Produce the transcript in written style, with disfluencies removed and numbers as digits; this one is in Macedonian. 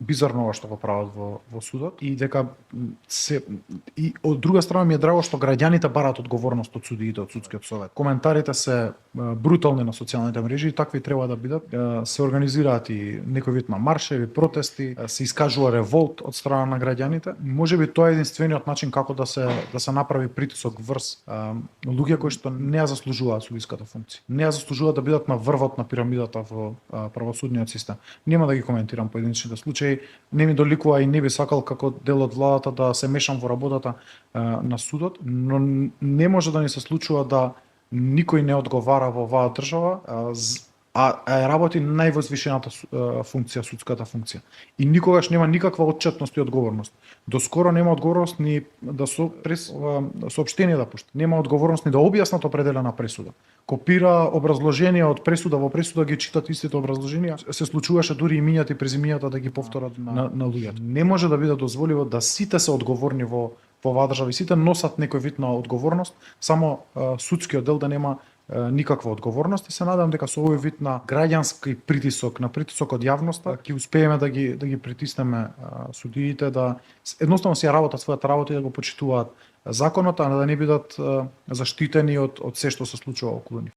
бизарно ова што го прават во судот и дека и од друга страна ми е драго што граѓаните бараат одговорност од судиите, од судскиот совет. Коментарите се брутални на социјалните мрежи и такви треба да бидат. Се организираат и некој вид на маршеви, протести, се искажува револт од страна на граѓаните. Можеби тоа е единствениот начин како да се направи притисок врз луѓе кои што не ја заслужуваат судиската функција. Не ја заслужуваат да бидат на врвот на пирамидата во правосудниот систем. Нема да ги коментирам поединечните случаи. Не ми доликува и не би сакал како дел од владата да се мешам во работата на судот, но не може да ни се случува да никој не одговара во оваа држава, а работи највозвишената функција, судската функција. И никогаш нема никаква отчетност и одговорност. Доскоро нема одговорност ни да соопштение да пушти. Нема одговорност ни да објаснат определена пресуда. Копира образложенија од пресуда во пресуда, ги читат истите образложенија. Се случуваше дури имињата и презимињата да ги повторат на луѓето. Не може да биде дозволиво да сите се одговорни во оваа држава и сите носат некој вид на одговорност, само судскиот дел да нема никаква одговорност и се надам дека со овој вид на граѓански притисок, на притисок од јавноста, ќе успееме да ги притиснеме судиите да едноставно си ја работат својата работа и да го почитуваат законот, а да не бидат заштитени од се што се случува околу нив.